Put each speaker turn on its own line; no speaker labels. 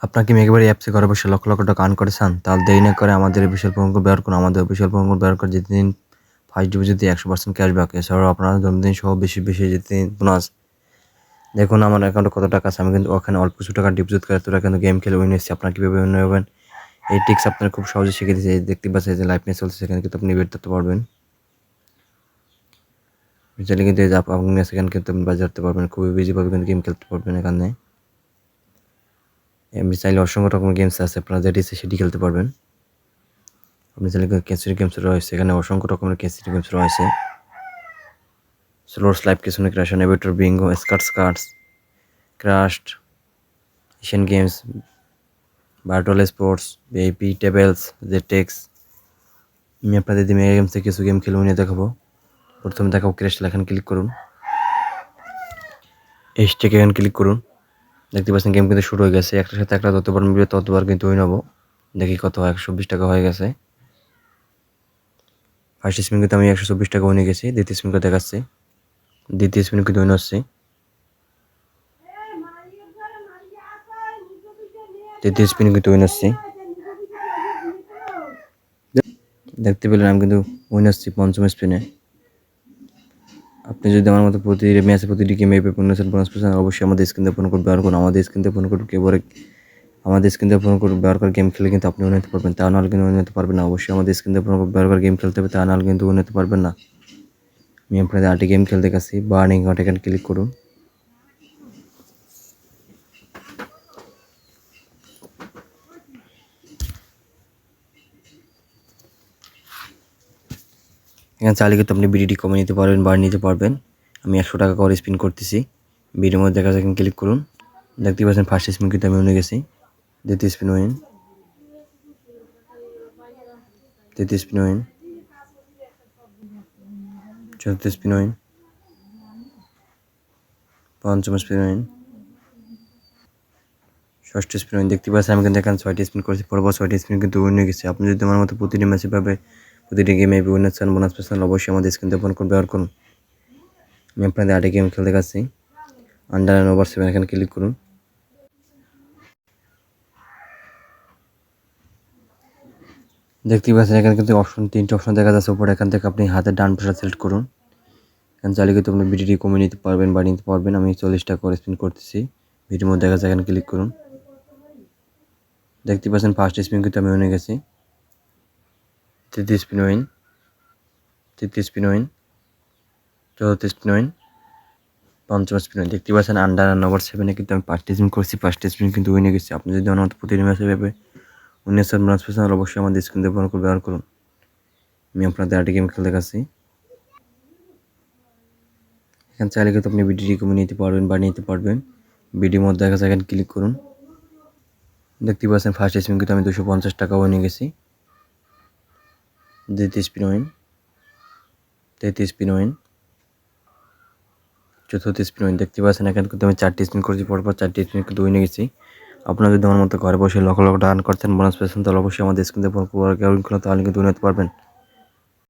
আপনার কি মেঘবাড়ি অ্যাপসে ঘরে বসে লক্ষ লক্ষ টাকা আর্ন করে চান? তাহলে দেরি না করে আমাদের অফিসিয়াল প্রোমো কোড ব্যবহার করুন। আমাদের অফিসিয়াল প্রোমো কোড ব্যবহার করে জিতে নিন ফার্স্ট ডিপোজিটে 100% ক্যাশব্যাক। এছাড়াও আপনারা জন্মদিন সহ বেশি বেশি জিতে নিন বোনাস। দেখুন আমার অ্যাকাউন্টে কত টাকা আছে, আমি কিন্তু ওখানে অল্প কিছু টাকা ডিপোজিট করে তোরা কিন্তু গেম খেলে উইন এসেছি। আপনারা কীভাবে উইন হবেন এই টিক্স আপনারা খুব সহজে শিখে দিয়েছে। দেখতে পাচ্ছেন যে লাইভ ম্যাচ চলছে, সেখানে কিন্তু আপনি বেট করতে পারবেন। চাইলে কিন্তু এই যে আপনি সেখানে কিন্তু আপনি বাজার করতে পারবেন, খুবই বিজিভাবে কিন্তু গেম খেলতে পারবেন। এখানে এমনি চাইলে অসংখ্য রকমের গেমস আছে, আপনারা যেটি ইচ্ছে সেটি খেলতে পারবেন। আপনি চাইলে ক্যাসিনো গেমস রয়েছে, এখানে অসংখ্য রকমের ক্যাসিনো গেমস রয়েছে। Slots live casino, crash Aviator, bingo, cards, crashed, Asian games, virtual sports, VIP, tables, JetX. আমি আপনাদের দিয়ে মেগা গেমস থেকে কিছু গেম খেলে নিয়ে দেখাবো। প্রথমে দেখাবো ক্র্যাশ, এখানে ক্লিক করুন। এইচটেকে এখানে ক্লিক করুন। দেখতে পাচ্ছেন গেম কিন্তু শুরু হয়ে গেছে। একটার সাথে একটা যতবার মিলবে ততবার কিন্তু উইন হবো। দেখি কত হয়, 120 টাকা হয়ে গেছে। ফার্স্ট স্পিন কিন্তু আমি 124 টাকা উইনে গেছি। দ্বিতীয় স্পিন করে দেখাচ্ছি, দ্বিতীয় স্পিন কিন্তু উইন হচ্ছে। তৃতীয় স্পিন কিন্তু উইন হচ্ছে। দেখতে পেলেন আমি কিন্তু উইন হচ্ছি পঞ্চম স্পিনে। আপনি যদি আমার মতো প্রতি ম্যাচে প্রতিটি গেমে বোনাস পাচ্ছেন, অবশ্যই আমাদের স্ক্রিন দিয়ে ফোন কোড ব্যবহার করুন। আমাদের স্ক্রিন দিয়ে ফোন কোড ব্যবহার করে গেম খেলে কিন্তু আপনি উন্নতি পারবেন, তা নাহলে কিন্তু উন্নতি পারবেন না। অবশ্যই আমাদের স্ক্রিন দিয়ে ফোন কোড ব্যবহার করে গেম খেলতে হবে, তা নাহলে কিন্তু উন্নতি পারবেন না। আমি আপনাদের আরেকটি গেম খেলতে গেছি, বার্নিং হট, এখানে ক্লিক করুন। এখানে চাইলে কিন্তু আপনি বিডিটি কমে নিতে পারবেন, বার নিতে পারবেন। আমি 100 টাকা করে স্পিন করতেছি। বিডির মধ্যে দেখা যায়, এখানে ক্লিক করুন। দেখতে পাচ্ছেন ফার্স্ট স্পিন কিন্তু আমি উঠে গেছি। দ্বিতীয় স্পিন উইন, তৃতীয় স্পিন উইন, চতুর্থ স্পিন উইন, পঞ্চম স্পিন উইন, ষষ্ঠ স্পিন উইন। দেখতে পাচ্ছেন আমি কিন্তু এখানে 6টি স্পিন করেছি, পরপর 6টি স্পিন কিন্তু উইন হয়ে গেছে। আপনি যদি আমার মতো প্রতিটি ম্যাচে পাবে প্রতিটি গেমে উইনার চান, বোনাস পাচ্ছেন, অবশ্যই আমাদের স্ক্রিন দিয়ে ফোন কোড ব্যবহার করুন। আমি আপনাদের আরেকটি গেম খেলতে গেছি, আন্ডার অ্যান্ড ওভার 7, এখানে ক্লিক করুন। দেখতে পাচ্ছেন এখানে কিন্তু তিনটে অপশন দেখা যাচ্ছে উপরে। এখান থেকে আপনি হাতের ডান পাশে সিলেক্ট করুন। এখানে চাইলে কিন্তু আপনি বিডিটি কমিয়ে নিতে পারবেন বা নিতে পারবেন। আমি 40 টাকা করে স্পিন করতেছি। ভিডিওর মধ্যে দেখা যাচ্ছে, এখানে ক্লিক করুন। দেখতে পাচ্ছেন ফার্স্ট স্পিন কিন্তু আমি উইনে গেছি। তৃতীয় স্পিন উইন, তৃতীয় স্পিন উইন, চতুর্থ স্পিন উইন, পঞ্চম স্পিন উইন। দেখতে পাচ্ছেন আন্ডার অ্যান্ড ওভার 7-এ কিন্তু আমি 5টি স্পিন করছি, 5টি স্পিন কিন্তু উইনে গেছি। আপনি যদি আমার মতো প্রতিটি ম্যাচে ভেবে 19 বোনাস পাচ্ছেন, অবশ্যই আমাদের স্ক্রিন দিয়ে ফোন কোড ব্যবহার করুন। আমি আপনাদের আরেকটি গেম খেলতে গেছি। এখানে চাইলে কিন্তু আপনি বিডিটি কমিয়ে নিতে পারবেন বা নিতে পারবেন। বিডির মধ্যে দেখা যায়, এখানে ক্লিক করুন। দেখতে পাচ্ছেন ফার্স্ট স্পিন কিন্তু আমি 250 টাকা উইনে গেছি। দ্বিতীয় স্পিন উইন, তৃতীয় স্পিন উইন, চতুর্থ স্পিন উইন। দেখতে পাচ্ছেন এখানে কিন্তু আমি 4টি স্পিন করেছি, পরপর 4টি স্পিন কিন্তু উইনে গেছি। আপনারা যদি আমার মতো ঘরে বসে লক্ষ লক্ষ টাকা আর্ন করছেন, বোনাস পেয়েছেন, তাহলে অবশ্যই আমাদের স্ক্রিন দিয়ে ফোন কোড ব্যবহার করুন, তাহলে কিন্তু উইন হতে পারবেন।